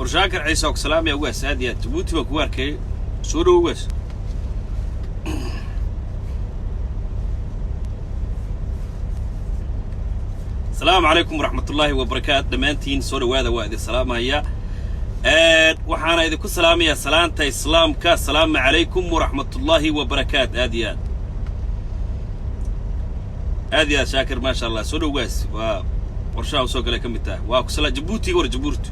ورشاكر عيسى وسلام يا ويس هادي جبوتي بكواركي سورو ويس السلام عليكم ورحمة الله وبركاته دمانتين سورو هذا وادي السلام هيا وحانا إذا كل سلام يا سلامة إسلام كالسلام عليكم ورحمة الله وبركاته هادي يا شاكر ما شاء الله سورو ويس ورشاو سوق لكم متاه وكسلا جبوتي ورجبورتو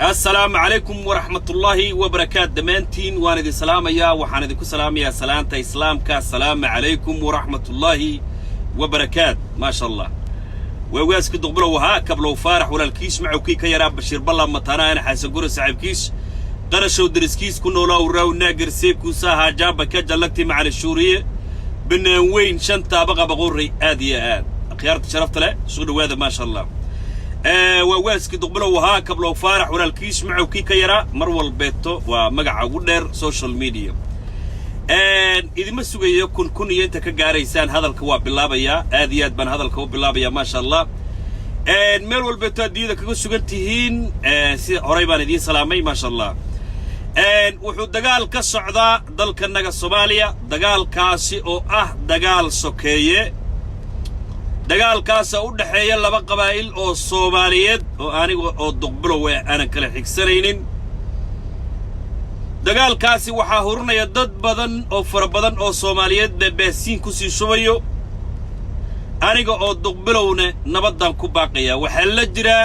السلام عليكم ورحمة الله وبركاته دمانتين وانا دي سلام يا وحانا دي كل سلام يا سلامة إسلام كالسلام عليكم ورحمة الله وبركاته ما شاء الله وواس كده قبلوا ها قبلوا فارح ولا الكيس معه كي كي راب بشير بالله متانا انا حاسقور صاحب كيس قرشوا درس كيس كنا لو راو ناقر سيكو ساها جابا كجلكتي مع الشوريه بن وين شنطه بقى بغوري ادي خيارت شرفت له سو هذا ما شاء الله وواس كده قبلوا ها قبلوا فارح ولا الكيس معه كي كي راب مرول بيتو ومقع ودير سوشيال ميديا إذا ما سوى كن ينتك جاريسان هذا الكواب باللابيا آديات بن هذا الكواب باللابيا ما شاء الله مير والبتادي ذا كجوس سجنتهين قريبان دين سلامي ما شاء الله وحود دجال كالصعداء ضل كنجا الصومالية دجال كاسي أو دجال سكية دجال كاسة أود حيا لبقى قبائل أو الصوماليات أو أنا أو دقبلوا أنا كله حكسرين dagaalkaasi waxaa hurnaya dad badan oo fara badan oo Soomaaliyeed beesiin ku sii shubayo aniga oo duqbilowna nabadan ku baaqaya waxa la jira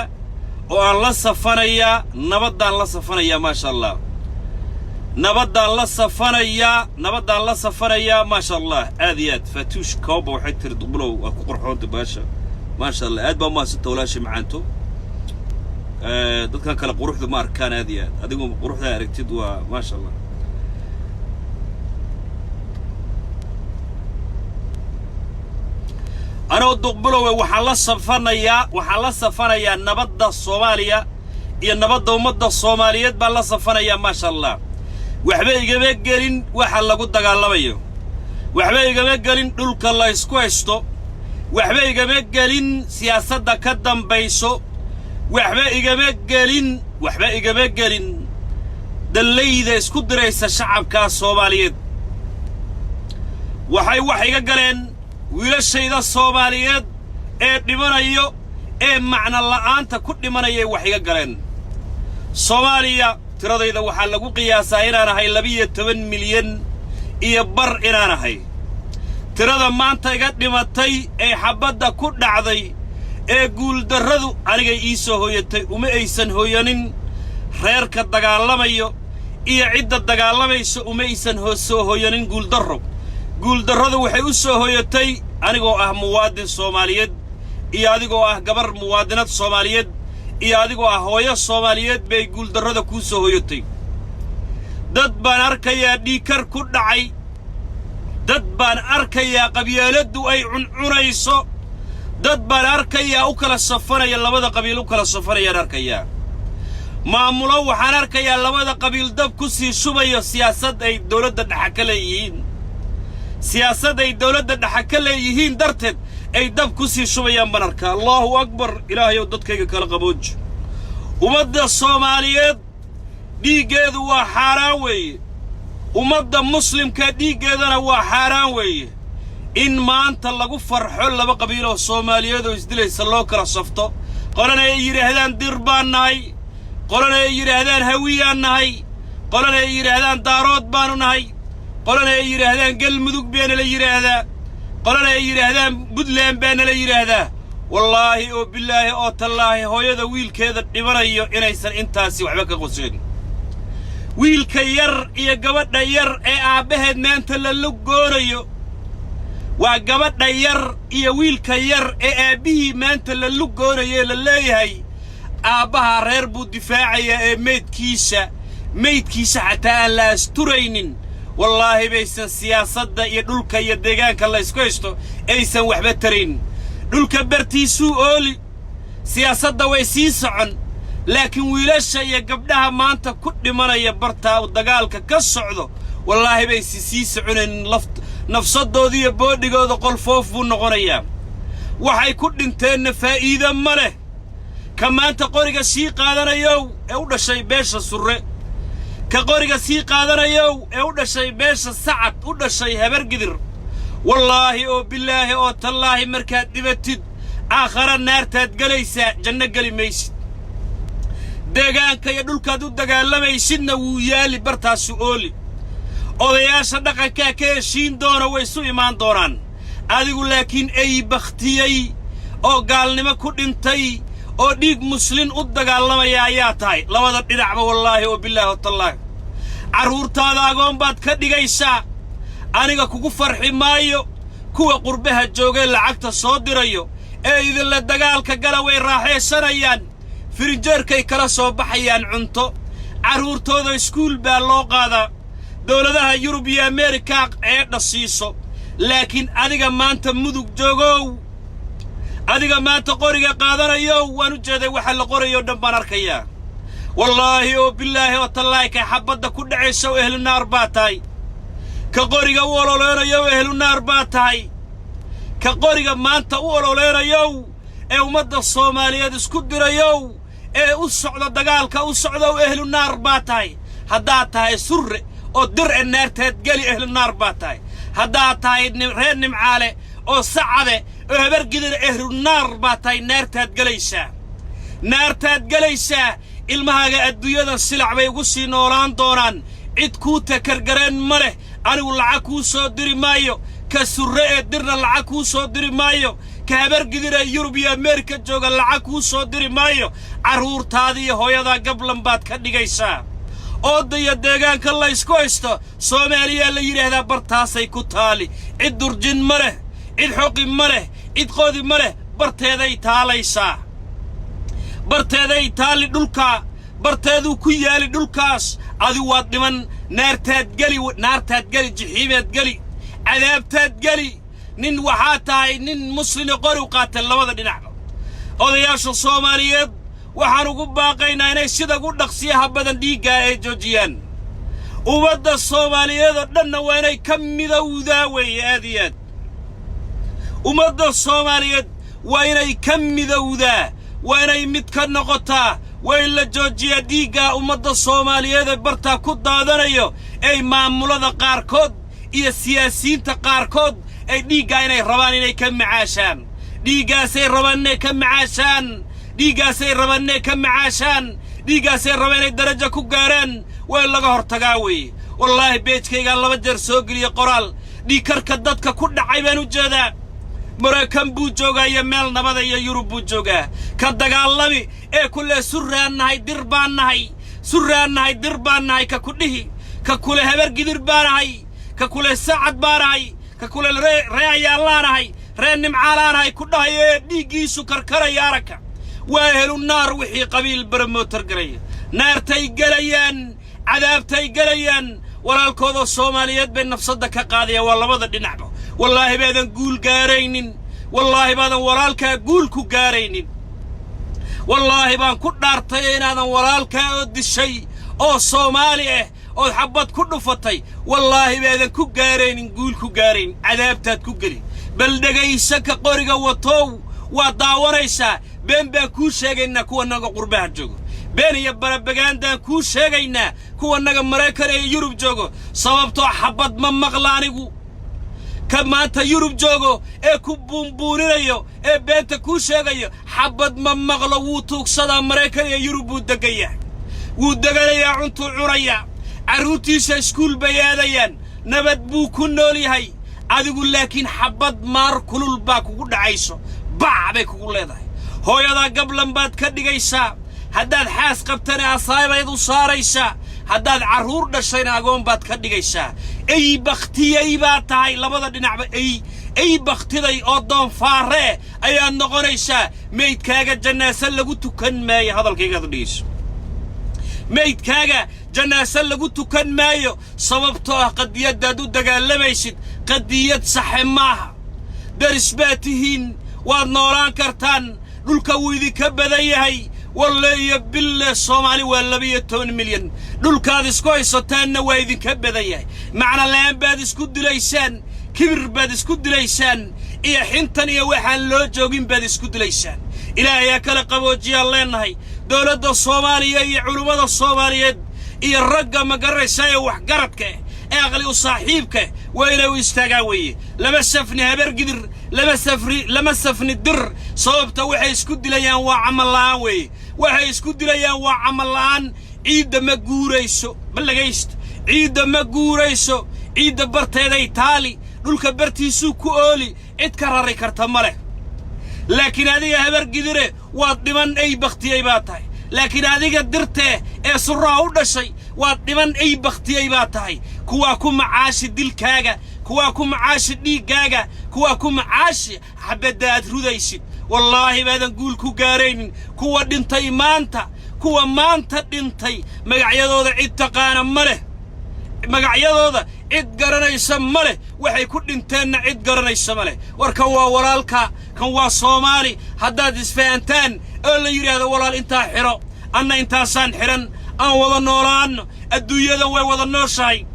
oo aan la safanaya nabadan la safanaya ma sha Allah nabadan la safanaya ma sha Allah aadiyad fatuush koob waxay tir duqbilow ku qurxoonta baasha ma sha Allah aad ba ma si tawlaashi macaanto dadkan kala quruxda ma arkaan aadiyaad adigu quruxda aragtid waa ma sha Allah ana duqbulow waxa la safanaya nabadda Soomaaliya iyo nabadda ummadda Soomaaliyeed baa la safanaya ma sha Allah waxba igama gelin waxa lagu dagaalamayo waxba igama gelin dhulka la isku haysto waxba igama gelin siyaasadda ka dambayso waxba igama gelin dalayda isku diraysa shacabka Soomaaliyeed waxay wax iga galeen wiilashayda Soomaaliyeed ee dhimanayo ee macna la'aanta ku dhimanaya wax iga galeen Soomaaliya tiradayda waxa lagu qiyaasaa inaan ahay 12 milyan iyo bar inaan ahay tirada maanta iga dhimatay ee xabadda ku dhacday ee guul darradu aniga ii soo hooyatay uma aysan hooyanin reerka dagaalamayo iyo cidda dagaalamayso uma aysan soo hooyanin guul darradu waxay u soo hooyatay anigoo ah muwaadin Soomaaliyeed iyo adigoo ah gabar muwaadinad Soomaaliyeed iyo adigoo ah hooyo Soomaaliyeed bay guul darrada ku soo hooyatay dad baan arkayaa dhiikar ku dhacay dad baan arkayaa qabyaaladu ay cunayso dad baan arkayaa u kala safanaya labada qabiil u kala safanayaan arkayaa maamulo waxaan arkayaa labada qabiil dab ku sii shubayo siyaasad ay dawladda dhaxa ka leeyihiin darteed ay dab ku sii shubayaan baan arkaa Allahu akbar ilaahay oo dadkayga kala qabooj ummadda Soomaaliyeed dhiigeedu waa xaaraan weeye ummadda muslimka dhiigeedana waa xaaraan weeye in maanta lagu farxo laba qabiil oo Soomaaliyeed oo isdilaysa loo kala safto qolana ay yiraahdaan dir baan nahay qolana ay yiraahdaan hawiyaan nahay qolana ay yiraahdaan daarood baan nahay qolana ay yiraahdaan galmudug been la yiraahdaa qolana ay yiraahdaan Puntland been la yiraahdaa wallaahi oo billaahi oo tallaahi hooyada wiilkeeda dhibanayo inaysan intaasi waxba ka qoseen wiilka yar iyo gabadha yar ee aabaheed maanta la lugoonayo waa gabadha yar iyo wiilka yar ee aabihii maanta la lugoonayo la leeyahay aabaha reer buu difaacaya ee meydkiisa xataa aan la asturaynin wallaahi baysan siyaasadda iyo dhulka iyo deegaanka la isku haysto aysan waxba tarayn dhulka bartiisuu ooli siyaasadda way sii socon laakiin wiilasha iyo gabdhaha maanta ku dhimanaya bartaa u dagaalka ka socdo wallaahi bay sii soconayn nafsadoodii iyo boodhigooda qolfoof buu noqonayaa waxay ku dhinteen faa'iido ma leh كمان تقوريك السيق هذا يو أودا شيء بيش السرة كقوريك السيق هذا يو أودا شيء بيش السعد أودا شيء هبر قدر والله أو بالله أو تالله مركات دبتد آخر النار تتقليسا جنة قلي ميسد ديغان كيدول كادو دقال لما يسيدنا ويالي برتا سؤولي odayaasha dhaqanka ka heshiin doona way isu imaan doonaan adigu laakiin ay baktiyay oo gaalnimo ku dhintay oo dhiig muslim u dagaalamaya ayaa tahay labada dhinacba wallaahi oo bilaahi tallaahi caruurtaada agoon baad ka dhigaysaa aniga kugu farxi maayo kuwa qurbaha joogay lacagta soo dirayo ee idinla dagaalka gala way raaxaysanayaan firinjeerkay kala soo baxayaan cunto caruurtooda iskuul baa loo qaadaa دولتها يوروبيا أمريكا عيدنا سيسو لكن أديك ما أنت مدوك جوجو أديك ما أنت قرية قادرة يو ونجد وحل قرية دمبار كيا والله وبالله وتالله كحبض كل عيسو أهل النار باتاي كقرية ولولينا يو أهل النار باتاي كقرية ما أنت ولولينا يو أو مدى الصومالية دسكدر يو أسعد دقال كأسعد أهل النار باتاي هداتها سر أو درع النار تتقلي أهل النار باتاي هداتها رين نمعالي أو سعادة أو هبر قدر أهل النار باتاي نار تتقليسا نار تتقليسا المهاجة الدوية السلع بيقصي نوران دوران عد كوتا كرقرين مره أنا والعاكو صدري مايو كسرقة درنا العاكو صدري مايو كهبر قدر يوروبيا أمريكا جوغا العاكو صدري مايو عرور تادي هويدا قبل مبات كدقيسا أودي الدقان كالله يسكويستو صوماليا اللي يريد برتاسي كتالي عد درجين مره عد حقم مره عد قودي مره برتادي تاليسا برتادي تالي دولكا برتادو كيالي دولكاس عدو واد من نار تادقلي جحيمات قلي عذاب تادقلي نين وحاتاي نين مسلم قري وقاتل لوضا دينعنا أودياشو صوماليا waxaan ugu baaqaynaa inay sida ugu dhaqsiyaha badan dhiigga ay joojiyaan ummadda Soomaaliyeed oo dhan waa inay ka midowdaa weeyaan ummadda Soomaaliyeed waa inay ka midowdaa waa inay mid ka noqotaa waa in la joojiyaa dhiigga ummadda Soomaaliyeed ee barta ku daadanayo ay maamulada qaarkood iyo siyaasiyiinta qaarkood ay dhiigga inay rabaan inay ka macaashaan dhiiggaasay rabaan inay ka macaashaan dhiiggaasay rabaan ka macaashaan dhiiggaasay rabaan inay darajo ku gaaraan way laga hortagaa weey wallahi beejkayga laba jeer soo galiyo qoraal dhiikarka dadka ku dhacay baan u jeedaa Mareykan buu joogaa iyo meel nabada iyo Yurub buu joogaa ka dagaalami ee kulle surraanahay dirbaanahay ka kudhihi ka kule habar gidir baanahay ka kule saacad baanahay ka kule reeyaalaanahay reen nimcaalaanahay ku dhahay dhiigiisu karkaraya araka وأهل النار وحي قبيل برموتر قرية نار تيقليان عذاب تيقليان ولا الكوضة الصوماليات بين نفسدك قاضية والله ماذا دي نحبه والله بيذا نقول قارينين والله بيذا ورالك قولكو قارينين والله بان كل نارتين هذا ورالك ودي الشيء أو صوماليه أو حبات كله فتي والله بيذا كو قارينين قولكو قارين عذاب تاتكو قري بل دقايسك قوريقا وطو وداوريسا بين باكو شاقينا كوا ناقا قربها جوغو بين يبرا بقاندان كو شاقينا كوا ناقا مريكان يوروب جوغو صوابتو حبات من مغلانيقو كما انتا يوروب جوغو كو بومبورينيو بينتا كو شاقيو حبات من مغلو وطوك صدا مريكان يوروب ودقايا ودقايا عنتو عريا عروتيسا سكول بياديان نبات بو كنولي هاي عدقو لكن حبات مار كلول باكو قد عيسو باعبكو قول ليداي هو يدا قبل مباد كدقيسا هداد حاس قبتني أصايبا يدو صاريسا هداد عرور دشينا قوم باد كدقيسا اي بختي اي باتاي لبدا دينعب اي بختي داي اودون فاري اي النغوريسا ميت كاقا جناسا لغو تكن ماي هذا الكيقا دليس ميت كاقا جناسا لغو تكن مايو صببتوها قد يدادو دقال لميسد قد يد صحماها درسباتهين واد نوران كرتان دولكا ويدي كبدايهي والله يبالله الصومالي واللبية 8 مليون دولكا ديسكوي ستان ويدي كبدايهي معنا الان باد اسكو دليسان كبر باد اسكو دليسان iyo xintan iyo waxaan loo joogin baad isku dilaysaan ilaahay kala qaboojiya leenahay dawladda Soomaaliya iyo culimada Soomaaliyeed iyo ragga magaraysa ee wax garadka ee aqli u saaxiibka wayna u istaagaa weeye lama safni habar gidir lama safni dir sababta waxay isku dilayaan waa amal la'aan weeye waxay isku dilayaan waa amal la'aan ciida ma guurayso balagayst ciida ma guurayso ciida barteeday taali dhulka bartiisu ku ooli cid ka raray karta male laakiin adiga habar gidire waad dhiman ay baqtiyay baa tahay laakiin adiga dirtee ee surraa u dhashay waad dhiman ay baqtiyay baa tahay kuwa ku macaashi dilkaaga kuwa ku macaashi dhiigaaga kuwa ku macaashi xabadaad rudaysid wallaahi baadan guul ku gaaraynin kuwa dhintay maanta dhintay magacyadooda cid taqaana male magacyadooda cid garanaysa male waxay ku dhinteenna cid garanaysa male warkan waa walaalka kan waa Soomaali haddaad isfahantaan oo la yiraahdo walaal inta xiro anna intaasaan xiran aan wada noolaan adduunyadan way wada nooshahay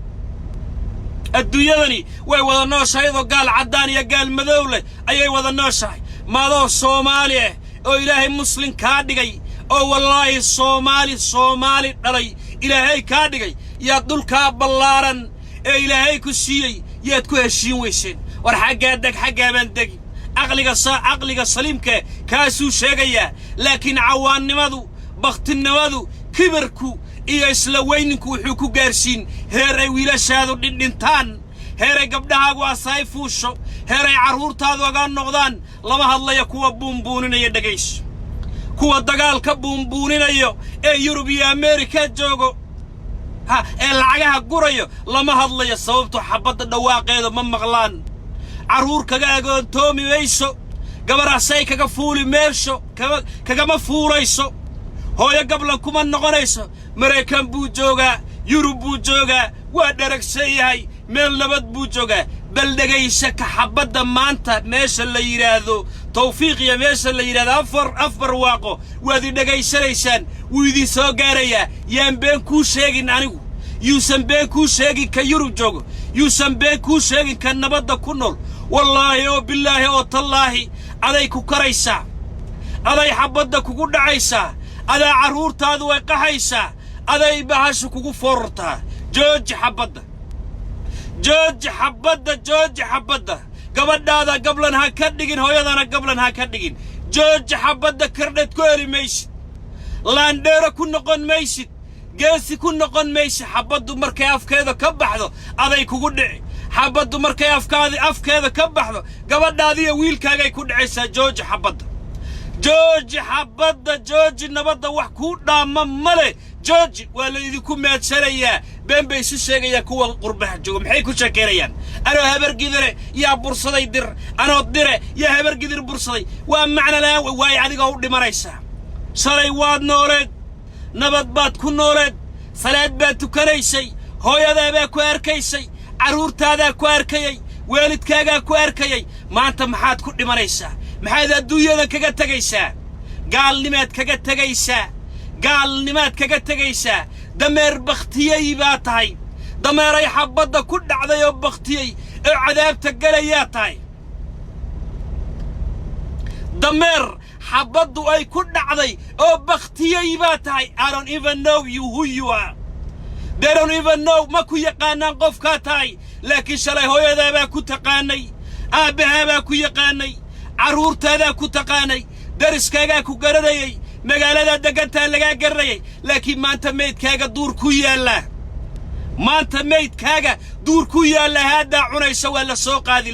adduunyadani way wada nooshahay oo gaal cadaan iyo gaal madow leh ayay wada nooshahay maadoo Soomaali oo ilaahay muslim ka dhigay oo wallaahi Soomaali dhalay ilaahay ka dhigay yaa dhulka ballaaran ee ilaahay ku siiyay yaad ku heshiin weyseen war xagaaban degi aqliga saliimka kaasuu sheegaya laakiin cawaannimadu baqtinimadu kibarku iyo isla weyninku wuxuu ku gaarsiin heeray wiilashaadu dhintaan heeray gabdhahaagu asay fuusho heeray caruurtaadu aga noqdaan lama hadlayo kuwa buunbuuninaya dhagays kuwa dagaalka buunbuuninayo ee Yurub iyo Ameerika joogo ee lacagaha gurayo lama hadlayo sababto xabada dhawaaqeedo ma maqlaan caruur kaga agoontoomi mayso gabarasay kaga fuuli meesho kaga ma fuulayso hooyo gablan kuma noqonayso Mareykan buu joogaa Yurub buu joogaa waa dharagsayahay meel nabad buu joogaa bal dhagaysa ka xabada maanta meesha la yiraahdo tawfiiq iyo meesha la yiraahdo afar waaqo waad dhagaysanaysaan wuu idin soo gaaraya yaan been ku sheegin anigu yuusan been ku sheegin ka Yurub joogo yuusan been ku sheegin ka nabadda ku nool wallaahi oo billaahi oo tallaahi aday ku karaysa aday xabada kugu dhacaysa adaa caruurtaadu way qaxaysa aday bahashu kugu foortaa jooji xabada gabadhaada gablan ha ka dhigin hooyadana gablan ha ka dhigin jooji xabada kardheed ku heli maysid laandheero ku noqon maysid geesi ku noqon maysid xabadu markay afkeeda ka baxdo aday kugu dhici xabadu markay afkeeda ka baxdo gabadhaada iyo wiilkaaga ay ku dhacaysaa jooji xabada jooji nabadda wax ku dhaama male jooji waa la idinku maadsanayaa been bay isu sheegayaan kuwa qurbaha jooga maxay ku sheekeynayaan anoo habar gidire yaa bursaday dir anoo dire yaa habar gidir bursaday waa macna la'aan way adiga u dhimanaysaa shalay waad nooleed nabad baad ku nooleed salaad baad tukanaysay hooyadaa baa ku arkaysay caruurtaadaa ku arkayay waalidkaagaa ku arkayay maanta maxaad ku dhimanaysaa maxaad adduunyada kaga tagaysaa gaalnimaad kaga tagaysaa dameer baqtiyay baa tahay dameeray xabada ku dhacday oo baqtiyay oo cadaabta galayaa tahay dameer xabadu ay ku dhacday oo baqtiyay baa tahay I don't even know who you are they don't even know ma ku yaqaanaan qofka tahay laakiin shalay hooyadaa baa ku taqaanay aabahaa baa ku yaqaanay caruurtaada ku taqaanay dariskaaga ku garanayay magaalada degantaa laga garanayay laakiin maanta meydkaaga duur ku yaala hada cunaysa waa la soo qaadi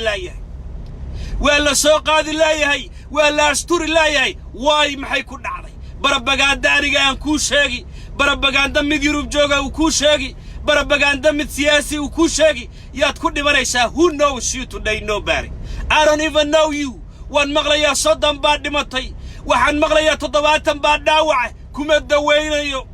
laayahay waa la asturi laayahay way maxay ku dhacday barabagaanda aniga aan ku sheegi barabagaanda mid Yurub jooga uu ku sheegi barabagaanda mid siyaasi uu ku sheegi yaad ku dhimanaysaa who knows you today nobody I don't even know you waan maqlayaa 30 baa dhimatay waxaan maqlayaa 70 baa dhaawac kuma daweynayo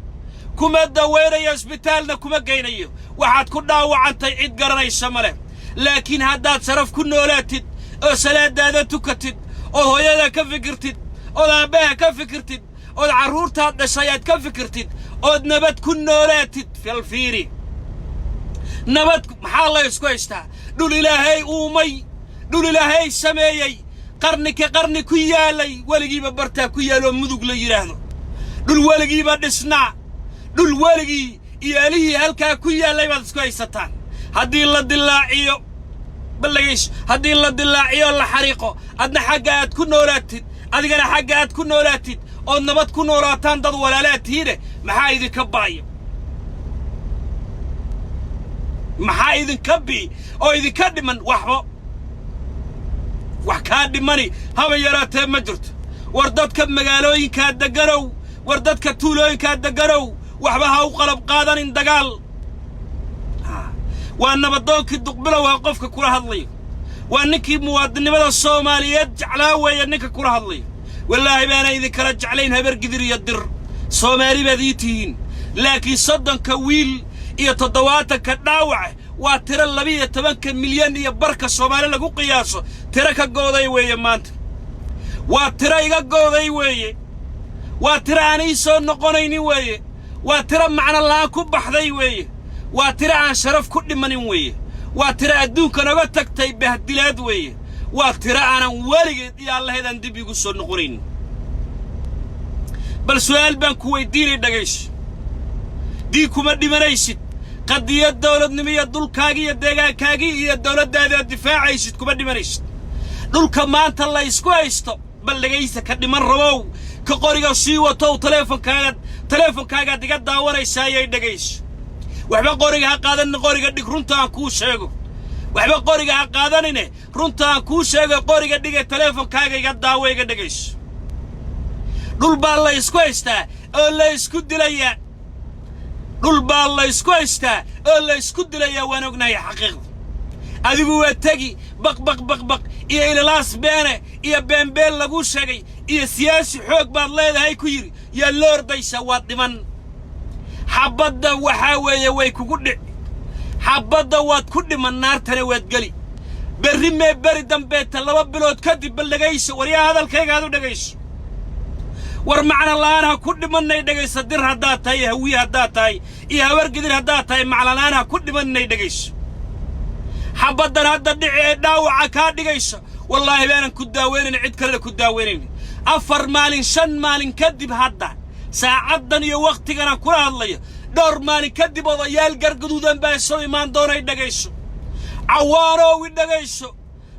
isbitaalna kuma geynayo waxaad ku dhaawacantay cid garanaysa male laakiin haddaad saraf ku noolaatid oo salaadaada tukatid oo hooyada ka fikirtid oo aabaha ka fikirtid oo caruurtaad dhashay aad ka fikirtid oo nabad ku noolaatid filfiiri nabad maxaa la isku haystaa dhul ilaahay uumay دول إلهي سمايي قرنك قرن كيالي ولقي ببرتا كيالو مذوق ليرانو دول ولقي بدسنا دول ولقي يالي هلكا كيالي بدسكوي ستان هدي الله دلاعيو بلغيش هدي الله دلاعيو الله حريقو أدنا حاجات كن نوراتid أدنا حاجات كن نوراتid أو نبات كن نوراتان ضد ولالات هيره محايد كبايو محايد كبي أو إذا كدمن وحبو وحكاد ماني هذا يراته مجرت وردت كمجالوين كاد دقرو وردت كتولوين كاد دقرو وحبها وقلب قادن اندقال وأن بدوك الدقبلة وقفك كره الله وأنك موادني بدل الصوماليات جعلها وينك كره الله والله بأنا إذا كرج علينا برقدر يدر صومالي بديتين لكن صدق كويل يتضواتك الناوعة وترى اللبي يتمكن مليون يبرك الصومالي لقو قياسه ترى كجودي ويا مانت وترى يجودي ويا وترى أنيسو نقونيني ويا وترى معنا الله كوب حذي ويا وترى عن شرف كل من ويا وترى أدوك أنا بتكتي بهالدلاد ويا وترى أنا ولقيت يا الله هذا ندبي يقصون نقرين بل سؤال بنك ويديني دقيش ديكم أدي منايشت قد الدولة نمية دول كاجي الدجا كاجي هي الدولة ده الدفاع عيشت كم أدي منايشت دول كمان الله يسكويستو بل لقيسه كدي مرة وو كقارئ شيء وتو تلفون كاجا دقت داورة يسايا دقيش وحبا قارئها قادن قارئ ديك رنتا كوشيجو وحبا قارئها قادنينه رنتا كوشيجو قارئ ديك تلفون كاجا داوي دقيش دول بالله يسكويستا الله يسكود ليا دول بالله يسكويستا الله يسكود ليا وانا قناي حقيقة أذيبوا تجي بق إيه إلى لاس بينه إيه بين لقوش شيء إيه سياسي حق بالله ده هاي كير يا لورد يسوات دمن حبض وحاوي ويكوكود حبض وات كل من نار تنوات قلي بالرمى بردم بيت الله بلود كذب بلقيش وريا هذا الكيك هذا دقيش ورمعنا الله أنا كل من يدقي صدر هداتاي هوي هداتاي إيه ورقدر هداتاي معنا أنا كل من يدقيش حبضنا هذا داوع كاد دقيش والله بينا كداوين عد كله كداوين أفر مال شن مال كذب هدا ساعدني يا وقت أنا كل الله دور مال كذب وضيال قرقدودن بيسو إيمان دور يدقيش عوارو ويدقيش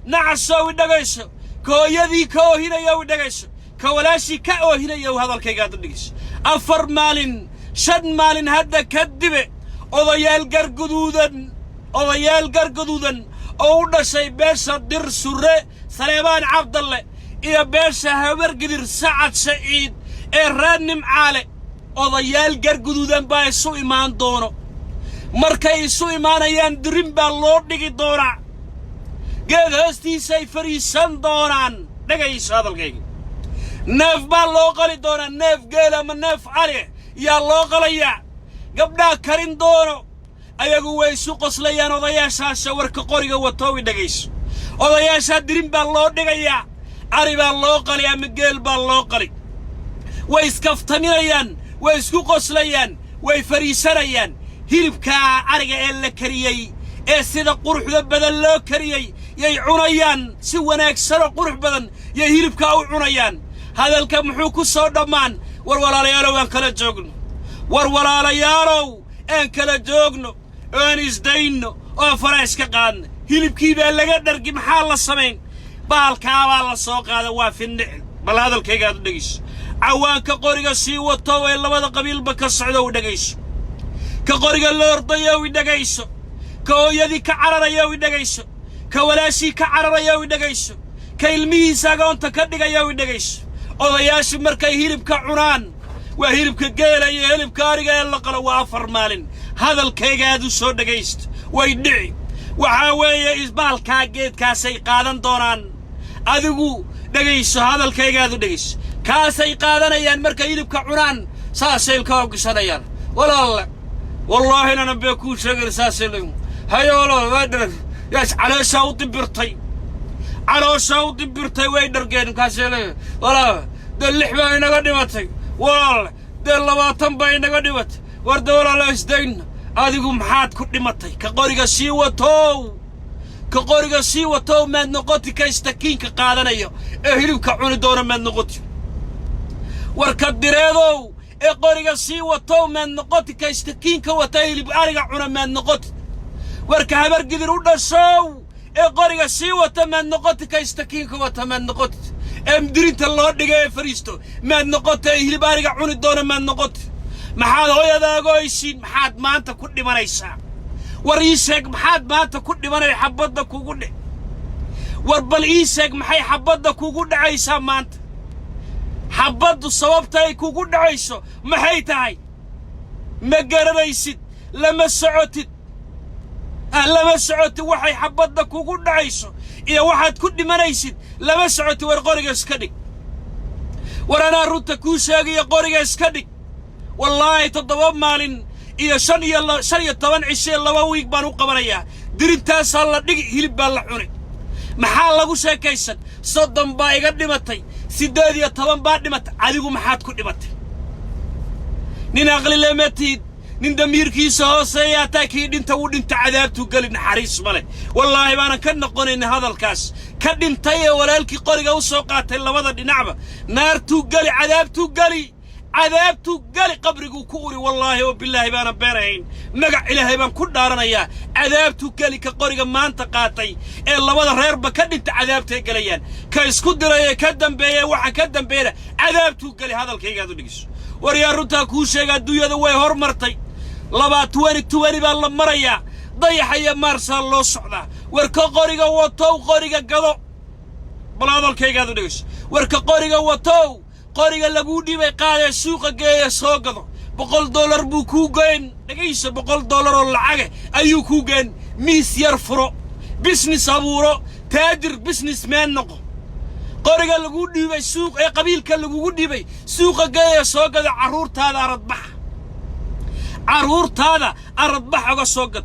نعسو ويدقيش كو يدي كو هنا يا ويدقيش كولاشي كأو هنا يو هذا الكيقات الدقيش أفر مال شن مال هدا كذبه وضيال قرقدودن أو نشي بيشا در سورة سليمان عبد الله إيا بيشا هور قدر سعد سعيد إيرانم عالي وضيال قرقدودن باي سو إيمان دونو مركي سو إيمان أيان درين باللور نيكي دونا قيد هستي سيفري سن دونان نيكيش هذا الكيق نف باللو قلي دونا نف قيلا من نف علي يا الله قليا قبنا كرين دونو ayagu way isu qoslayaan odayaasha warka qoriga wato dhageysh odayaasha dirin baa loo dhigayaa ari baa loo qali ama geel baa loo qali way iskaftaminayaan way isku qoslayaan way fariisanayaan hilibka ariga ee la kariyay ee sida quruxda badan loo kariyay yay cunayaan si wanaagsan oo qurux badan yay hilibka u cunayaan hadalka muxuu ku soo dhamaan war walaalayaalow aan kala joogno war walaalayaalow aan kala joogno أنا إزدينه أو فرائس كقان هيلب كيبا لقى درقي محال الصمين بالكابا السوق هذا وافي النعل بل هذا الكيك هذا دقيش عوان كقوريقا سيوة الطوى إلا ماذا قبيل بكا الصعودة ودقيش كقوريقا اللورطية ودقيش كويدي كعررية ودقيش كولاشي كعررية ودقيش كيلميسا قون تكدقية ودقيش أضياش مركي هيلب كعران وهيلب كقيلة هيلب كاريقا يلا قلوا وافر مالين هذا الكيك هذا الصوت دقيست ويدعي وحاوية إزبال كاقيد كاسي قادن دوران أذقو دقيس هذا الكيك هذا دقيس كاسي قادن أيان مركا يلبك عران ساسي الكوك سنيان والله أنا نبيكو شغل ساسي لهم هيا والله ويدرك ياس على صوت برتي ويدرقين كاسي لهم والله دي اللحبة إنا قدمتي والله دي اللواتن باينا قدمت وردولا لا إسدين أديكم حاد كل متى كقارئ سيوة تو كقرية سي وتو ما نقطي كايستكين كقادنا هلب كعون دورا ما نقطي وركدريدو قرية سي وتو ما نقطي كايستكين كوتايلي بأرجع عون ما نقطي وركهبر قدروا الشو قرية سي وتو ما نقطي كايستكين كوتا ما نقطي امدريت الله دغاي فريستو ما نقطي هلب بأرجع عون دورا ما نقطي maxaad hooyada gooysiin maxaad maanta ku dhimanaysaa war ii sheeg maxaad maanta ku dhimanay xabadda kugu dhig war bal ii sheeg maxay xabadda kugu dhacaysaa maanta xabaddu sababta ay kugu dhacayso maxay tahay ma garanaysid lama socotid waxay xabadda kugu dhacayso iyo waxaad ku dhimanaysid lama socotid war qoriga iska dhig war anaa runta kuu sheegay qoriga iska dhig والله تضرب مالين إيا شن طبعا عشان لواويك بانو قبريا درين تاسال لا دغ هلب بالعوني maxaa lagu sheekaysan soddon baa iga dhimatay 18 baa dhimatay adigu maxaad ku dhimatay nin aqli leematid nin damiirkiisa hooseeya taakii dhinta uu dhinta cadaabtu gali naxariis male wallahi baanan ka noqonayn hadalkaas ka dhintay walaalkii qoriga u soo qaatay labada dhinacba naartu gali cadaabtu gali عذابتو قالي قبرقو كوري والله وبالله بانا بيرهين مقع إلهي بان كل دارنايا عذابتو قالي كقوريقا ما انت قاتي إلا وذا رير بكد انت عذابتو قاليان كايسكود رايا كدن بيا وحا كدن بيا عذابتو قالي هذا الكي قادو نقش وريا روتا كوشي قادو يدو وي هور مرتي لبا تواني بان لمريا ضيحا يا مارسا الله صعدا وركا قوريقا وطو قوريقا قادو بلا هذا الكي قادو نقش وركا قوريقا وطو قرية لجودي بقاعدة السوق جاية ساقطة $100 بكوجين لقيس $100 ولا حاجة أيو كوجين ميس يرفرق بزنس أبورو تاجر بزنس مان نقو قرية لجودي بالسوق قبيل كان لجودي بي سوق جاية ساقطة عرور هذا أرضبح على ساقط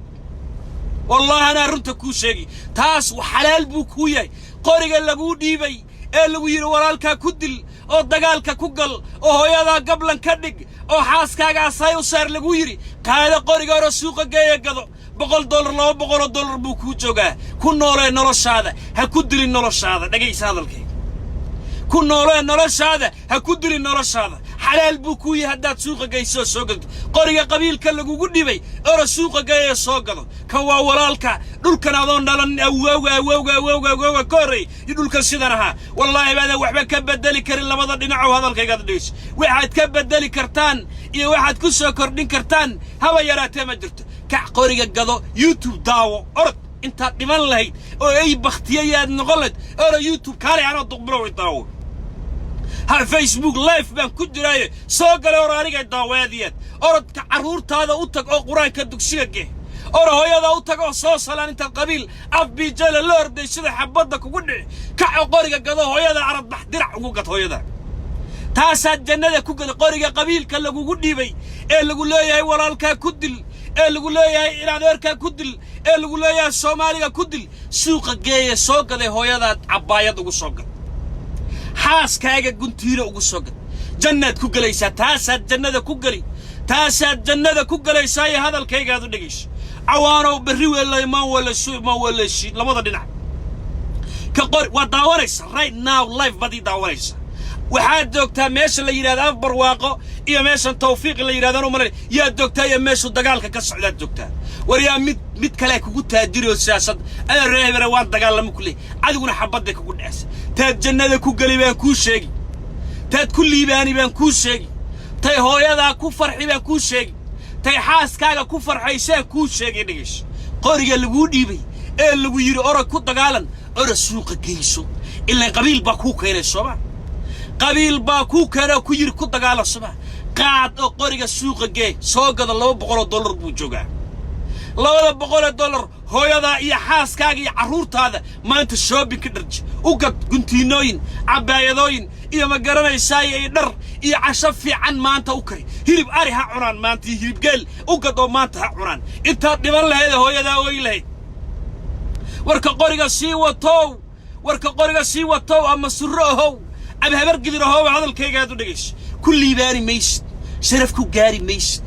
والله أنا رنت كوشي تاس وحلال بكوية قرية لجودي بي اللي وير ورالك كدل أو دجالك كوجل أو هيدا قبلا كدق أو حاسكا سايو سار لغويري كهذا قرية رسوق جاي كذا $100 لا $100 بوكو جوجا كنا نرش هذا هكدل نرش هذا دقيس هذا الكي كنا نرش هذا هكدل نرش هذا حلال بوكوي هدات سوق جاي سوق قرية قبيل كله جودي بي أو سوق جاي سوق كوا ورالك دول كنا ضون دلنا أو كوري يدول كسيدناها والله بعد واحد كبدل كر إلا ما ضدنا هذا الكي قاعد ليش واحد كبدل كرتان يا واحد كسر كردين كرتان هوا يراته مجرت كقرية قضاء يوتيوب داو أرد أنت دمان لهي أو أي بختية نغلط أو يوتيوب كاري أنا ضبرو يداو ها فيسبوك لايف بان كدراي سوق لورانيغا داواديات أرد كعرور هذا أوتك أو قرآن كدكسيجه أرى هيا ذا أوتك أو صوص أنت القبيل أبي جل اللورد يشذ حبضك وقول كعقارك قضاء هيا ذا عرض بحدر عقوقة هيا ذا تاسد جنة كوكل قارك قبيل كلا وقولي بي اللي يقول له يا ورالك كدل اللي يقول له يا إرادرك كدل اللي يقول له يا الصومالي كدل سوق جاي سوق ذا هيا ذا عباية وسوق حاس كاجا قنتيرة وسوق جنة كوكليسا تاسد جنة كوكليسا هذا الكي قاعد نجيش عوانو بري ولا ما ولا شو ما ولا شيء لما ضدنا كقر وداوريس right now live بدي داوريس وحد دكتور ماشي اللي يراد أكبر واقع يا ماشي توفيق اللي يراد أنا مرة يا دكتور يا ماشي دجالك كسعودات دكتور وريا ميت كلاك وقلت هديري السياسة أنا الرهيب روان دجال لما كله عادي حبضك وقول ناس تجنة كوجلي بين كل شيء كل يباني بين كل شيء هو هذا كفر حبا كل شيء حاس كاجا كفر حيسان كل شيء نجيش قرية اللي ودي بي اللي ويري أرا كنت قالن أرا سوق جيسو إلا قبيل باكو كير الصبح قبيل باكو كير كوير كنت قال الصبح قاعد قرية سوق جي سوق هذا لو $100 بوجوجا لو $100 هو هذا يا حاس كاجا عرورت هذا ما أنت شوبين كدرج وقد قنتينوين عبايدوين إذا ما قرنا يساي يدر إذا عشفي عن ما أنت أوكي هرب أريها عران ما أنت هرب قال وقدو ما أنت عران أنت دبل هذا هو يدا ويله ورك قرية سي وتو أما سره هو أبي هبر قدر هو هذا الكي قاعد نجيش كل يباني ميش شرفكو جاري ميش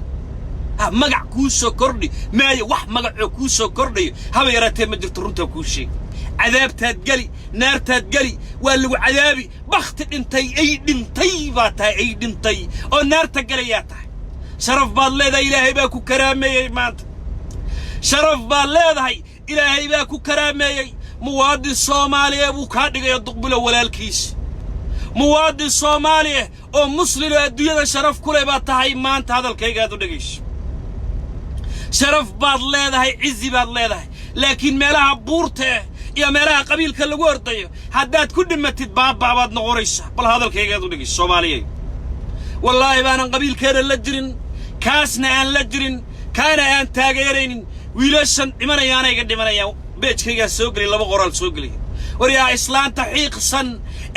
magac kuu soo kordhi maayo wax magacoo kuu soo kordhayo haba yaraatee ma jirto runta kuu sheeg cadaabtaad gali naartaad gali waa lagu cadaabi bakhti dhintay ay dhintay baa tahay ay dhintay oo naarta galayaa tahay sharaf baad leedahay ilaahay baa ku karaameeyey maanta sharaf baad leedahay ilaahay baa ku karaameeyey muwaadin Soomaaliya buu ka dhigay duqbulo walaalkiis muwaadin Soomaaliya oo muslim adduunyada sharaf ku leh baa tahay maanta hadalkayga aad u dhageyso sharaf baad leedahay cizi baad leedahay laakiin meelaha buurta iyo meelaha qabiilka lagu ordayo haddaad ku dhimatid baad noqonaysaa bal hadalkayga aad u dhageyso Soomaaliya wallahi baanan qabiilkeena la jirin kaasna aan la jirin kaana aan taageeraynin wiilashan dhimanayaanayga dhimanayaan beejkayga soo gali laba qoraal soo gali wariyaa islaanta xiiqsan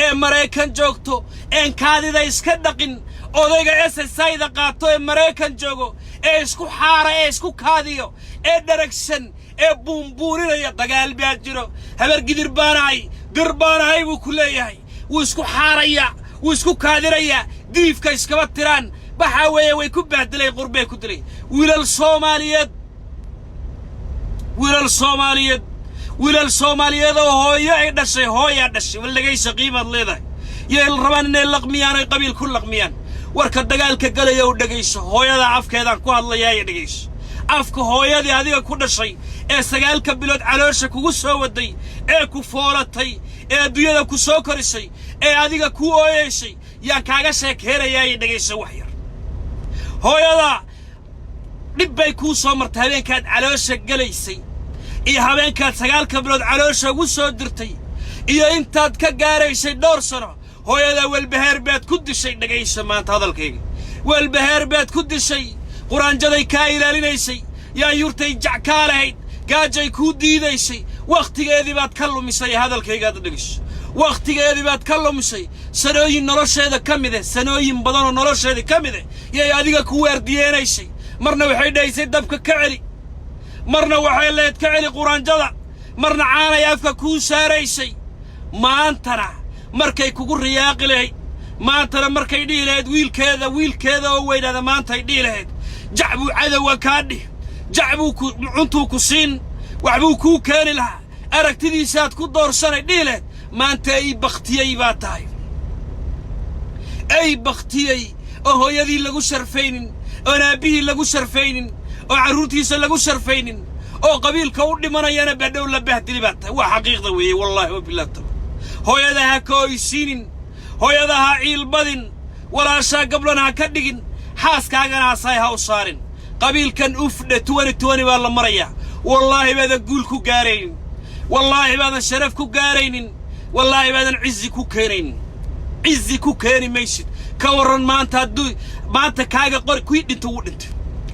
ee Mareykan joogto een kaadida iska dhaqin odayga SSI-da qaato ee Mareykan joogo ee isku xaara ee isku kaadiyo ee daragsan ee buunbuurinaya dagaal baa jiro habar gidir baanahay dir baanahay buu ku leeyahay wuu isku xaaraya wuu isku kaadiraya diifka iskaba tiraan baxa weeye way ku baadilay qurbay ku dilay wiilal Soomaaliyeed oo hooyo ay dhashay hooya dhashay walagaysa qiimad leedahay yeel rabaan inay laqmiyaan ay qabiil ku laqmiyaan warka dagaalka galaya oo dhageyso hooyada afkeedan ku hadlaya ay dhageyso afka hooyadii adiga ku dhashay ee 9 bilood caloosha kugu soo waday ee ku foolatay ee adduunyada ku soo korisay ee adiga ku ooyeysay yaa kaaga sheekeeraya ay dhageyso wax yar hooyada dhibbay ku soo martay habeenkaad caloosha galaysay iyo habeenkaad 9 bilood caloosha ugu soo dirtay iyo intaad ka gaaraysay dhowr sano hooyada walbahaar baad ku dishay dhageyso maanta hadalkayga walbahaar baad ku dishay quraanjaday ka ilaalinaysay yaa yurtay jacka lahayd gaajay ku diidaysay waqtigeedii baad ka lumisay hadalkayga dhageyso waqtigeedii baad ka lumisay sanooyin nolosheeda kamid ah sanooyin badan oo nolosheeda kamid ah yay adiga ku weerdiyeenaysay marna waxay dhaysay dabka ka celi marna waxay leed ka celi quraanjada marna caanay afka ku saaraysay maantana markay kugu riyaaqi lahayd maantana markay dhii lahayd wiilkeeda oo weynaada maantay dhii lahayd jacbu cadawga ka dhih jacbu cuntuu ku siin waxbuu ku keeni lahaa aragtidiisaad ku doorsanay dhii lahayd maanta ay baktiyay baa tahay ay baktiyay oo hooyadii lagu sharfaynin oo naabihii lagu sharfaynin oo caruurtiisa lagu sharfaynin oo qabiilka u dhimanayana badhow la bahdili baa tahay waa xaqiiqda weeye wallahi wa billahi hooyadaha ka oysiinin hooyadaha ciilbadin walaashaa gablana ka dhigin xaaskaagana asay ha u saarin qabiilkan ufdhe 2020 baa la marayaa wallahi baadan guul ku gaaraynin wallahi baadan sharaf ku gaaraynin wallahi baadan cizi ku keeni maysid ka waran maanta kaaga qor ku dhinto uu dhintay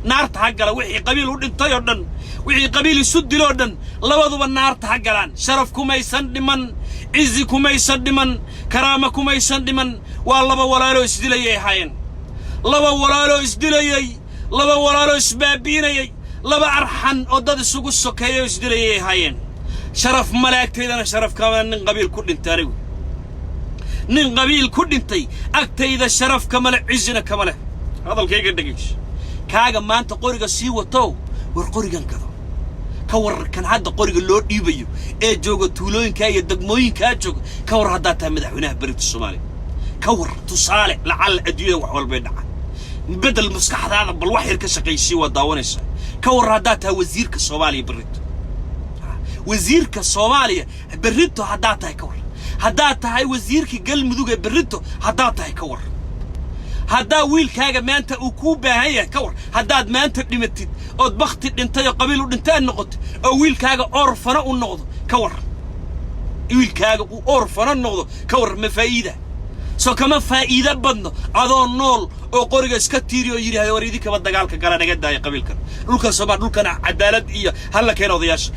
naarta ha gala wixii qabiil u dhintay oo dhan wixii qabiil isu dilo oo dhan labaduba naarta ha galaan sharaf kumaysan dhiman cizi kumaysan dhiman karaama kumaysan dhiman waa laba walaalo isdilayay haayeen laba walaalo isdilayay laba walaalo isbaabiinayay laba arxan oo dad isugu sokeeyo isdilayay haayeen sharaf malaa'igteedana sharaf kama nin qabiil ku dhintay anigu nin qabiil ku dhintay agtayda sharaf kama leh cizina kama leh hadalkayga dhageyso kaaga maanta qoriga sii wato war qorigan kado ka warkan hadda qoriga loo dhiibayo ee jooga tuulooyinka iyo degmooyinka jooga ka war hadda taa madaxweynaha bariga Soomaaliya ka war tusaale lacal adduunyada wax walba dhaca بدل مسكح هذا بالوحير كشقيسي وداونيسا كور هداتها وزير كصوماليا بريتو وزير كصوماليا بريتو هداتها كور هداتها هاي وزير كقل مذوق بريتو هداتها كور هدا ويل كاجا ما أنت أكوبة هي كور هداد ما أنت لمتد أو بخت أنت يا قبيل وأنت النقط أو ويل كاجا أورفنا النقط كور ويل كاجا أورفنا النقط كور مفايدة سو كمان فائدة بدنا هذا النول أو قرية سكتيريو يري هاي وريدي كمان دجالك قرنا نجد داي قبيل كر لوكا صباح لوكا عدالة إيه هلا كان أضياش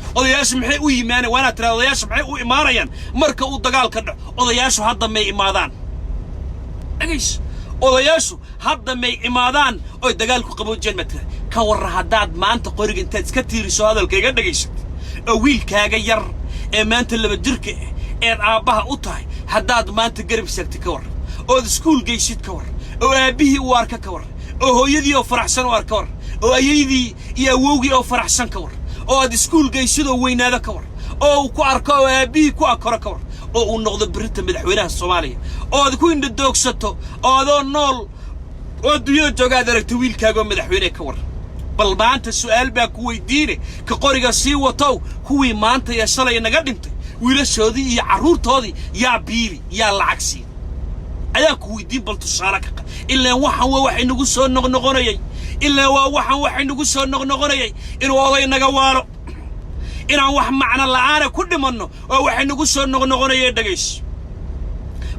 محي وإيمان وأنا ترى أضياش محي وإيمانيا مركا ودجالك أضياش هذا ما إيمادان أجيش أضياشو هذا ما إيمادان أو دجالك قبول جنة كور هداد ما أنت قرية أنت سكتيري سو هذا الكيجا دجيش ويل كاجير ما أنت اللي بدرك أباها أطاي هداد ما أنت قريب سكت كور أو سكول جيشيت كور أو أبيه وارك كور أو هو يدي وفرح سن وارك كور oo ayeydii iyo awowgii oo faraxsan ka war oo aad iskuul geysidoo weynaada ka war oo uu ku arko oo aabihii ku akoro ka war oo uu noqdo berita madaxweynaha Soomaaliya oo aad ku indho doogsato oo adoo nool oo dunyada joogaad aragto wiilkaaga madaxweyne ka war bal maanta su'aal baa ku weydiine ka qoriga sii watow kuwii maanta ya shalay naga dhintay wiilashoodii iyo carruurtoodii yaa biili yaa lacag siin ayaa ku weydiin bal tusaale ka ilaa waxan wax inagu soo noqnoqonayay ilaa waxan wax inagu soo noqnoqonayay inuu oday naga waalo inaan wax macna la'aan ku dhimanno oo wax inagu soo noqnoqonayay dhagays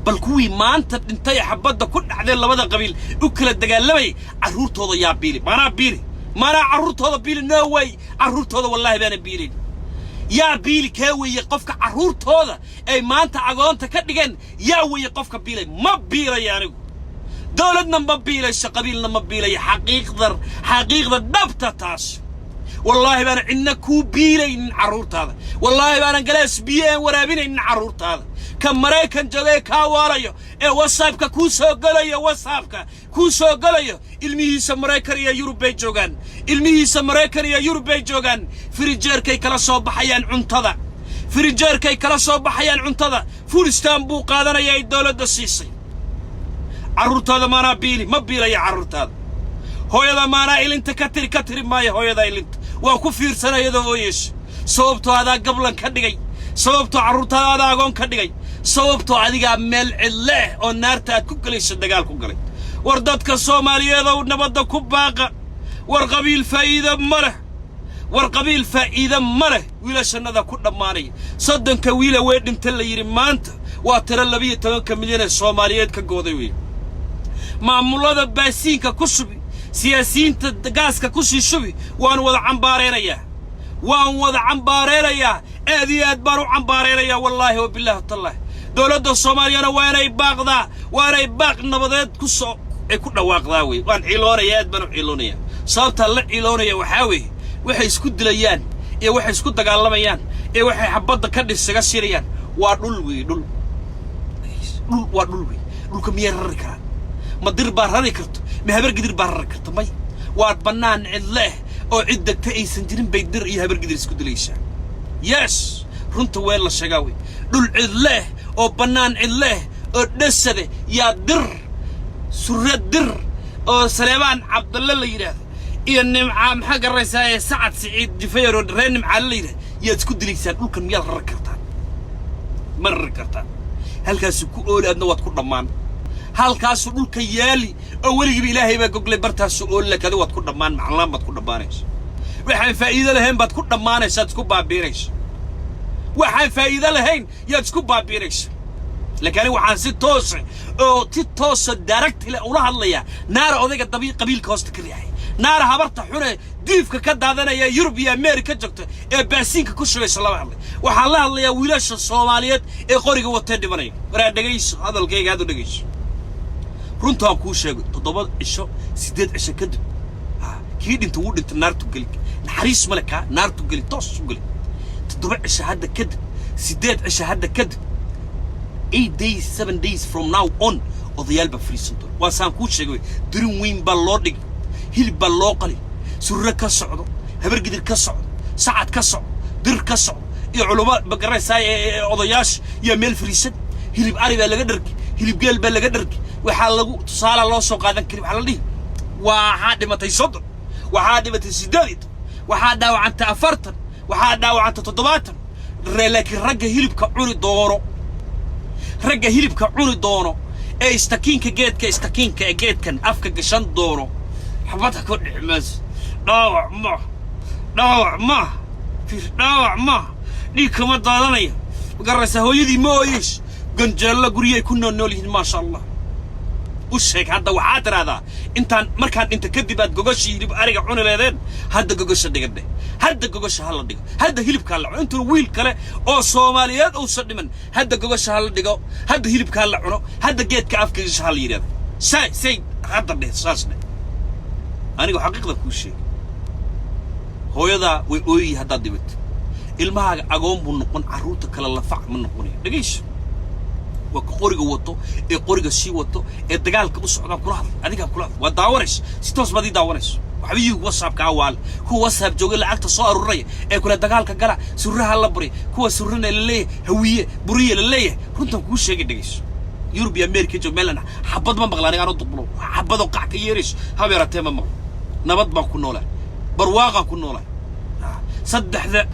bal kuwii maanta dhintay xabadda ku dhacday labada qabiil u kala dagaalamay carruurtooda yaa biili mana carruurtooda biili no way carruurtooda wallahi baana biilin yaa biili ka weeye qofka carruurtooda ay maanta agoonta ka dhigeen yaa weeye qofka biilay ma biilay anigu dawladna ma biilayso qabiilna ma biilay xaqiiqda dhabta taas wallahi baana inna ku biilaynin carruurtaada wallahi baana galaas biyeen waraabinaynin carruurtaada ka Mareykan jooga ka waalayo ee WhatsApp-ka ku soo galayo WhatsApp-ka ku soo galayo ilmihiisa Mareykan iyo Yurub bay joogan ilmihiisa Mareykan iyo Yurub bay joogan firijeerkay kala soo baxayaan cuntada full stamp buu qaadanaya ay dawladda siisay carruurtaada maana biili ma biilaya carruurtaada hooyada maana ilinta ka tiri maayo hooyada ilinta waa ku fiirsanayada ooyees sababtoo adaa gablan ka dhigay sababtoo carruurtaada agoon ka dhigay sababtoo adiga meel cidle oo naarta aad ku galayso dagaal ku galay war dadka Soomaaliyeed oo nabadda ku baaqa war qabiil faa'iido ma leh wiilashannada ku dhamaanay soddonka wiila way dhinta la yiri maanta waa tira 12 milyan ee Soomaaliyeed ka gooday weey maamulada baasiinka ku subi siyaasiyiinta gaaska ku sii shubi waan wada cambaareerayaa aad iyo aad baan u cambaareerayaa wallaahi wa billaahi tallaah dawladda Soomaaliyana waanay baaq nabadeed ku soo ay ku dhawaaqdaa weey waan ciiloonayaa aad baan u ciiloonayaa sababta la ciiloonaya waxaa weey waxay isku dilayaan ee waxay isku dagaalamayaan ee waxay xabadda ka dhisaga shirayaan waa dhul dhulka miyaa rari karaa ma dir baa rari karto ma habar gidir baa rari karto may waad bannaan cidle oo cid degta aysan jirin bay dir iyo habar gidir isku dilaysaa yes runta weel la sheegaa wey dhul cidle oo bannaan cidle oo dhasade yaa dir surad dir oo Saleebaan Cabdulla la yiraahdo iyo nimca maxaa garaysaa ee Sacad Siciid Jifeero reen nimca la yiraahdo yaa isku dilaysaa dhulkan miyaa rari kartaa halkaas ku oolaadna waad ku dhamaan halkaas dhulka yaali oo waligiba Ilaahay baa goglay bartaas oo la kada waad ku dhamaan maclaan baad ku dhamaanayso waxaan faa'iido lahayn baad ku dhamaanaysaa isku baabiirayso waxaan faa'iido lahayn yaad isku baabiirayso laakiin waxaan si toos direct ila ula hadlaya naara odayga qabiilka hoosta ka riixay naara habarta xune diifka ka daadanaya Yurub iyo Ameerika joogto ee baasiinka ku shaqeysa laba hadlay waxaan la hadlayaa wiilasha Soomaaliyeed ee qoriga watay dhibanay waraa dhageyso hadalkayga aad u dhageyso runtaan ku sheego 7 cisho 8 cisho kadib kii dhinta wuu dhintay naartu gali naxariis malaka naartu gali toos u gali 7 cisho hadda kadib 8 cisho hadda kadib 8 days 7 days from now on odayalba friisanto waasaan ku sheegay dirin weyn baa loo dhig hilib baa loo qali surre ka socdo habar gidir ka socdo sacad ka socdo dir ka socdo iyo culumma bagaraysaa odayash iyo meel friisan hilib ari baa laga dharki hilib geel baa laga dharki waxa lagu tusaale loo soo qaadan kari waxa la dhigi waxa dhimatay 30 waxa dhimatay 8 waxa dhaawacantay 40 waxa dhaawacantay 70 laakiin ragga hilibka cuni doono ee istakiinka geedkan afka gashan doono xabadha ku dhicmaas dhaawac ma dhig kama daadanaya garaysa hooyadii ma ooyees ganjeella guriyay ku nool yihiin ma sha Allah u sheeg hadda waxaa tiraahdaa intaan markaan inta kadib aad gogoshii hilib ariga cuni leedeen hadda gogosha dhigade hadda gogosha hala dhigo hadda hilibka la cuno intuu wiil kale oo Soomaaliyeed oo sadhiman hadda gogosha hala dhigo hadda hilibka la cuno hadda geedka afkiisa hala yiraahdo say hadda saasne anigu xaqiiqda ku sheeg hooyada way ooyi hadda dibad ilmahaaga agoon buu noqon carruurta kala la fac ma noqonayo dhageyso وقرية وطو قرية شيء وطو الدجال كبص عنا كلها هذيك كلها وداورش ستوس بدي داورش وحبيبي وصاب كأول هو وصاب جوجل عكت صار الري كل دجال كجلا سرها الله بري هو سرنا اللي هوية بريه اللي كنتم كل شيء قديش يوروبي أمريكا جو ملنا حبض ما بغلاني أنا ضبلو حبض وقع كيرش هم يرتهم ما نبض ما كنا له برواقة كنا له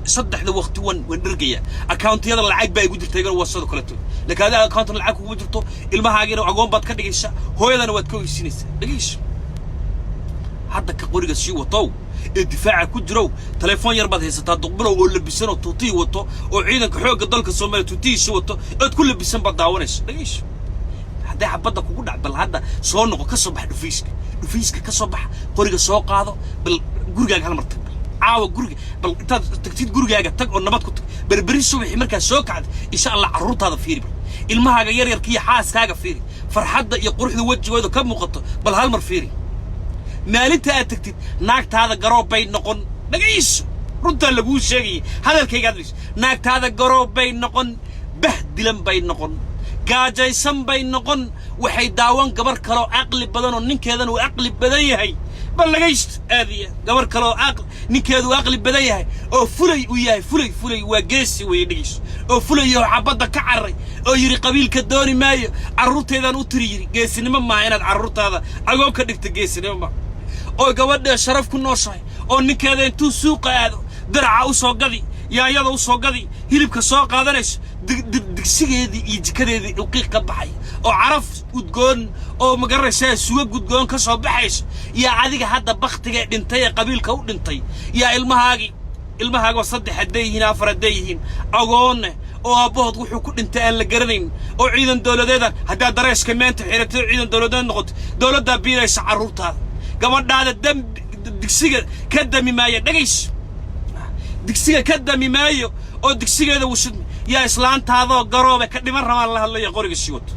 صدح ذا وقت ونرجع أكاونت هذا العقب يقدر تيجي وصله كلته لكن هذا أكاونت العقب وجرته المهاجر وعقوم بتكدق إيش هو هذا نوتكو السنس ليش حتى كقرية شيء وطو الدفاع كجرو تليفون يربط هيستا تقبله ولا بسنة توتي وطو وعينك حوق ضلك الصومالي توتي شو وطو تقول بسنة بداونش ليش هذا حبضك وقول عبد هذا صونق كصبح دفيسك كصبح قرية سوق هذا بالجرجع هالمرتب عاو جرجع بل تكتيد جرجع تك والنبات كنت بربري الصبح مركز سوق عاد إن شاء الله عروض هذا فيري المها غير يركي حاس كاجا فيري فرحد يقرح وجه وهذا كم مقطع بل هالمر فيري مالتها تكتيد ناقت هذا جروب بين نقن نقيس رد اللي بقول شيء هذا الكي قادريس ناقت هذا جروب بين نقن بهدلن بين نقن جاجيسن بين نقن وحي داوان قبر كلو عقل بدن ونكيدن وعقل بدن هي بل نقيس هذه قبر كلو عقل نكيد وعقل بدن هي او فلي وياي فلي وجيسي ويدقيس او فلي وحبض كعري او يري قبيل كدوني ماي عروتيدان u tiri geesinimo ma inaad carruurtaada agoo ka dhigto geesinimo oo gabadha sharaf ku nooshahay oo ninkeeda intuu suuqa aado daraca u soo gadi yaayada u soo gadi hilibka soo qaadanayso digsigeedii iyo jikadeedii u qiiq ka baxay oo caraf udgoon oo magaraysaa suuga gudgoon ka soo baxayso yaa adiga hadda baqtiga dhintay qabiilka u dhintay yaa ilmahaaga saddex hadeeyeen afar hadeeyeen agoon oo abood wuxuu ku dhintay aan la garanayn oo ciidan dawladeed hadda dareeska meenta xiriirta ciidan dawladeed noqoto dawladda biilaysa carruurtaada gabadhaada digsiga ka dami maayo dhagays digsiga ka dami maayo oo digsigeeda wuxuu yaa islaantaada garoobe ka dhiman rabaan la hadlayo qoriga sii wato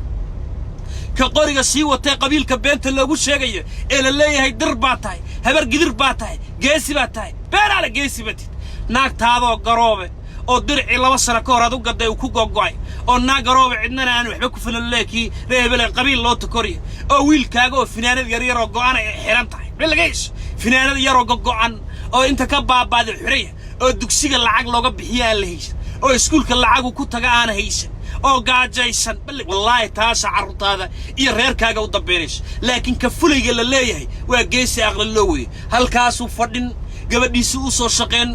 ka qoriga sii watay qabiilka beenta loogu sheegayo ee la leeyahay dir baa tahay habar gidir baa tahay geesi baa tahay beeraale geesi batid naagtaada garoobe oo dirci 2 sano ka hor aad u gaday ku gogo'ay oo nagaroobe cidna aan waxba ku filan leekii reebel qabiil loo takoriyo oo wiilkaaga oo finaanad yar yar oo go'an ay xiran tahay bilgays finaanad yar oo go'an oo inta ka baabaaday xuriya oo dugsiga lacag looga bixiyaa la haysan oo iskuulka lacag ku taga aan haysan oo gaajaysan bal wallahi taas carruurtaada iyo reerkaaga u dambeeyay laakiin ka fulayga la leeyahay waa geesi aqal loo weey halkaas u fadhin gabadhiisu u soo shaqeen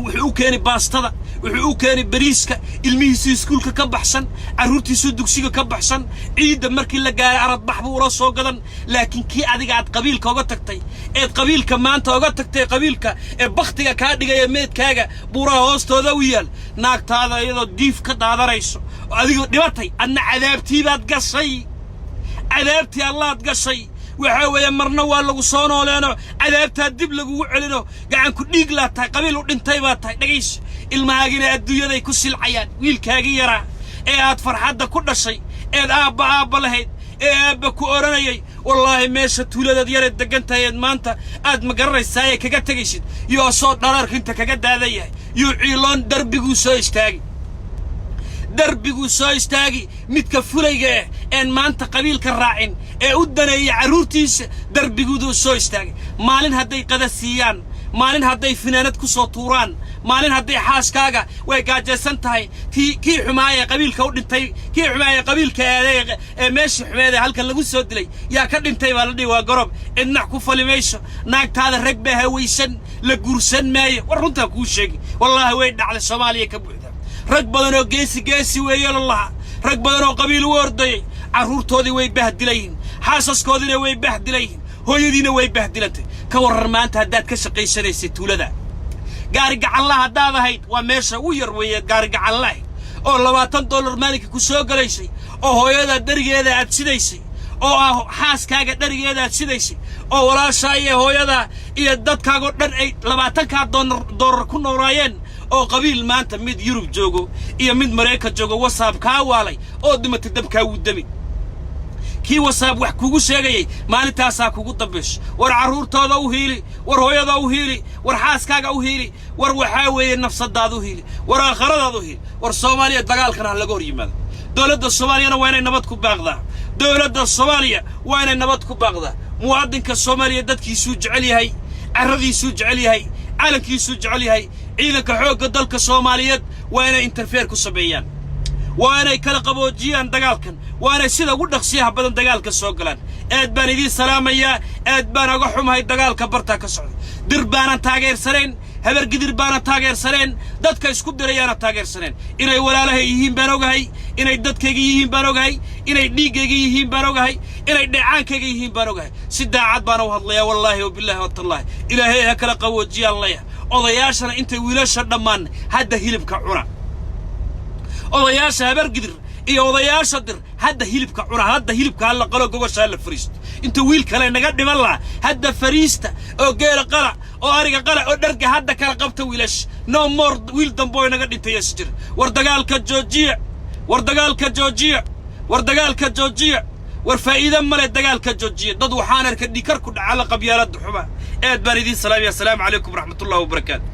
wuxuu keenay baastada wuxuu keenay bariiska ilmihiisu iskuulka ka baxsan carruurtiisu dugsiga ka baxsan ciida markii la gaaray arad baxbu ula soo gadan laakiin kii adiga aad qabiilka uga tagtay ee qabiilka maanta uga tagtay qabiilka ee baqtiga ka dhigay meedkaaga buuraha hoostooda u yaal naagtaada iyadoo diif ka daadarayso adiga dhibatay adna cadaabtiibaad gashay cadaabtii allaad gashay waxa weeye marna waa lagu soo nooleeno cadaabta dib lagu celino gacan ku dhiig la tahay qabiil u dhintay baa tahay dhageys ilmahaagina adduunyaday ku silcayaan wiilkaagi yara ee aad farxadda ku dhashay ee aabba lahayd ee aabba ku oranayay wallahi meesha tuulada yar degantahay maanta aad ma garanaysaa kaga tagaysid iyo soo dhararkinta kaga daadayahay iyo ciiloon darbigu soo istaagi midka fulayga een maanta qabiilka raacin ee u daneeyay carruurtiisa darbigudu soo istaagay maalin hadday qadasiyaan maalin hadday finaanad ku soo tuuraan maalin hadday xaaskaaga way gaajaysan tahay kii xumaaya qabiilka u dhintay kii xumaaya qabiilka ee meeshii xumeeday halkan lagu soo dilay yaa ka dhintay baa la dhigay waa gorob idnax ku falimayso naagtaada rag baa hawaysan la guursan maayo war runta ku sheegi wallahi way dhacday Soomaaliya ka buuxda rag badan oo geesi weeyeen Allah rag badan oo qabiil u orday carruurtoodii way bahdilayeen xaasaskoodina way bahdilayeen hooyadiina way bahdilantay ka warar maanta haddaad ka shaqaysanaysid tuulada gaari gacan la hadaad ahayd waa meesha u yar weeye gaari gacan la oo $20 maalinka ku soo galaysay oo hooyada darigeeda aad sidaysay oo xaaskaaga darigeeda aad sidaysay oo walaasha iyo hooyada iyo dadkaaga dhan ay $20 ku noolaayeen oo qabiil maanta mid Yurub joogo iyo mid Mareykan joogo WhatsApp ka waalay oo dhimatay dabka uu dami kii WhatsApp wax kugu sheegay maalintaas kugu dambeesh war carruurtooda u hiili war hooyada u hiili war xaaskaaga u hiili war waxa weeye nafsadaada u hiili war aakhiradaada u hiili war Soomaaliya dagaalkana laga hor yimaado dawladda Soomaaliyana waa inay nabad ku baaqdaa dawladda Soomaaliya waa inay nabad ku baaqdaa muwaadinka Soomaaliya dadkiisu jecel yahay carradiisuu jecel yahay calankiisuu jecel yahay ciidanka xoogga dalka Soomaaliyeed waa inay interfere ku sameeyaan waa inay kala qaboojiyaan dagaalkan waa inay sida ugu dhaqsiyaha badan dagaalka soo galaan aad baan idin salaamayaa aad baan uga xumahay dagaalka barta ka socda dir baanan taageersaneen habar gidir baanan taageersaneen dadka isku dirayaana taageersaneen inay walaalahay yihiin baan ogahay inay dadkayga yihiin baan ogahay inay dhiigayga yihiin baan ogahay inay dhacaankayga yihiin baan ogahay si daacad baan u hadlayaa wallaahi wa billaahi wa tallaahi ilaahay ha kala qaboojiyaan leeyahay odayaashana intay wiilasha dhammaan hadda hilibka cuna odayaasha habar gidir iyo odayaasha dir hadda hilibka cuna hadda hilibka hal qalo gogosha la fariisto inta wiil kale naga dhiman la hadda fariista oo geela qala oo ariga qala oo dharga hadda kala qabta wiilash no more wiil damboy naga dhintay isjir war dagaalka joojiya war dagaalka joojiya war dagaalka joojiya war faa'iido male dagaalka joojiya dad waxaan arka dhikar ku dhaca la qabyaalada xuma aad baan idin salaamay assalamu alaykum raxmatullaahi wa barakaatuh